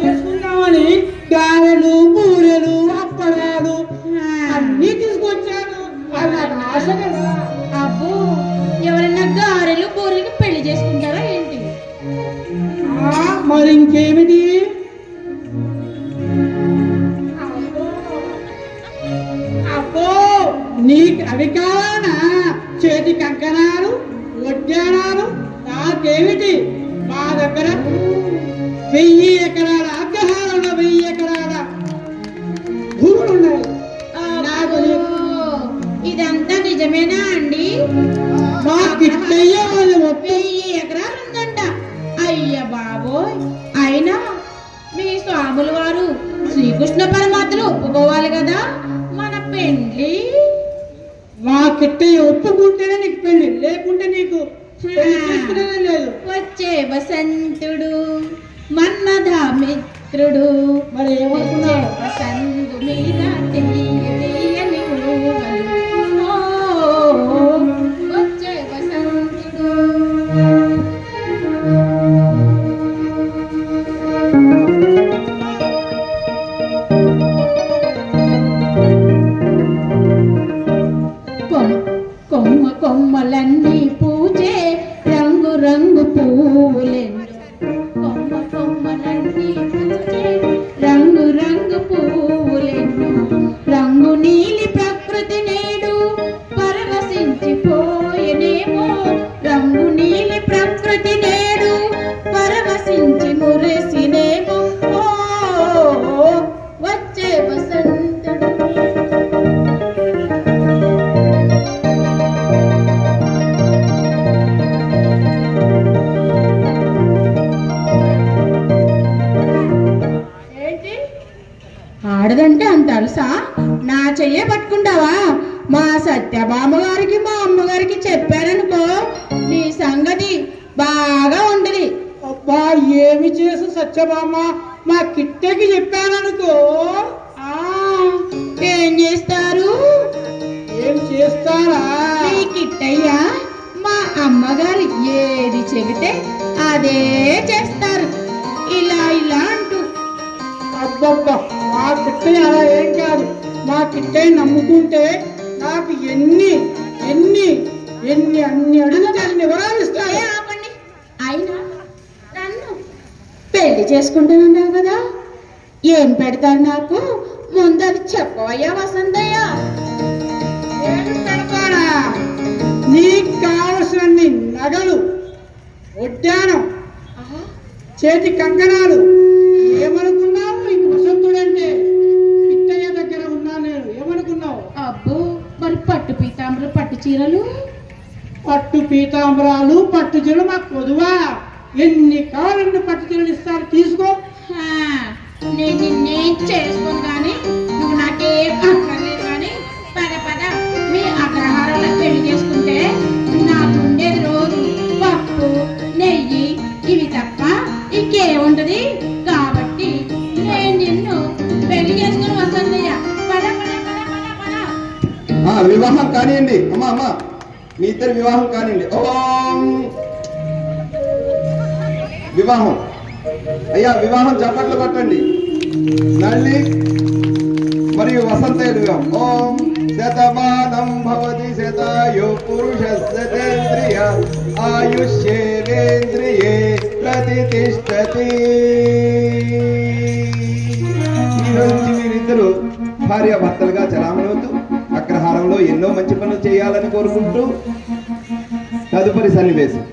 చేసుకుంటామని గారెలు బూరెలు అప్పడాలు అన్ని తీసుకొచ్చాను. ఆశ కదా. అబ్బో, ఎవరన్నా గారెలు బూరెలు పెళ్లి చేసుకుంటారా ఏంటి? మరి ఇంకేమిటి? అబ్బో, నీకు అవి కావాలా? చేతి కంకణాలు వడ్డాణాలు నాకేమిటి? మా దగ్గర 1000 ఎకరాల అగ్రహారంలో 1000 ఎకరాల భూములు ఉన్నాయి. ఇదంతా నిజమేనా అండి? మా కిట్టయ్య వాళ్ళు 1000 ఎకరాలు ఉందంట. అయ్య బాబోయ్, అయినా మీ స్వాముల వారు శ్రీకృష్ణ పరమాత్మలు ఒప్పుకోవాలి కదా మన పెండ్లి. మా కిట్టయ్య ఒప్పుకుంటేనే నీకు పెళ్లి, లేకుంటే నీకు చేసుకునేదే లేదు. వచ్చే వసంతుడు మన్మథ మిత్రుడు, మరి ఏమనుకున్నావు? వసంతు మీద తెలియని ఊహలు. ఓ, వచ్చే వసంతుడు. కొమ్మ కొమ్మలన్నీ పూచే రంగు రంగు పువ్వులెన్నో. కొమ్మ కొమ్మలన్నీ పూచే రంగు రంగు పువ్వులెన్నో. రంగు నీలి ప్రకృతి నేడు పరవశించిపోయేనేమో. రంగు నీలి ప్రకృతి నేడు పరవశించి మురిసినేమో. ఓ, వచ్చే వసంతుడు. ఆడదంటే అంత అలసా? నా చెయ్యే పట్టుకుంటావా? మా సత్యభామ గారికి మా అమ్మగారికి చెప్పారనుకో, నీ సంగతి బాగా ఉండదు. అబ్బా, ఏమి చేసు సత్యభామ? మా కిట్టకి చెప్పాననుకో. ఏం చేస్తారు? ఏం చేస్తారా? నీ కిట్టయ్య మా అమ్మగారు ఏది చెబితే అదే చేస్తారు. ఇలా ఇలా అంటూ. అబ్బబ్బా, మా కిట్టయ్య అలా ఏం కాదు. మా కిట్టయ్య నమ్ముకుంటే నాకు ఎన్ని ఎన్ని ఎన్ని అన్ని అడిగితే అన్ని వివరాలు ఇస్తాయి. ఆపండి. అయినా నన్ను పెళ్లి చేసుకుంటానన్నావు కదా, ఏం పెడతారు నాకు? ముందు అది చెప్పవయ్యా వసంతయ్య. ఏం పెడతారా? నీకు కావలసినన్ని నగలు, వడ్డాణం, చేతి కంకణాలు. ఏమనుకున్నావు? ఇంక వసంతుడంటే కిట్టయ్య దగ్గర ఉన్నా నేను. ఏమనుకున్నావు? అబ్బో, మరి పట్టు పీతాంబరం పట్టు చీరలు? పట్టు పీతాంబరాలు పట్టు చీరలు మాకు పొదువా? ఎన్ని కావాలంటే పట్టు చీరలు ఇస్తారు, తీసుకో. నేను నిన్నేం చేసుకోను కానీ, నువ్వు నాకేం అక్కర్లేదు కానీ, పద పద మీ అగ్రహారంలో పెళ్లి చేసుకుంటే నాకు ఉండేది రోజు పప్పు నెయ్యి ఇవి తప్ప ఇంకేముంటది. కాబట్టి నేను నిన్ను పెళ్లి చేసుకుని వస్తుందయ్యా. పద పద పద పద పద. వివాహం కానివ్వండి. అమ్మా అమ్మా, మీ ఇద్దరు వివాహం కానివ్వండి. ఓం వివాహం. అయ్యా, వివాహం చప్పట్లు కొట్టండి. నల్లి మరియు వసంతయ్య వివాహం. ఓం శతమానం భవతి శతాయు పురుషస్యేంద్రియ ఆయుష్యేంద్రియే ప్రతిష్టతి. ఈ నుంచి మీరిద్దరు భార్యాభర్తలుగా చలామణవుతూ అగ్రహారంలో ఎన్నో మంచి పనులు చేయాలని కోరుకుంటూ తదుపరి సన్నివేశం.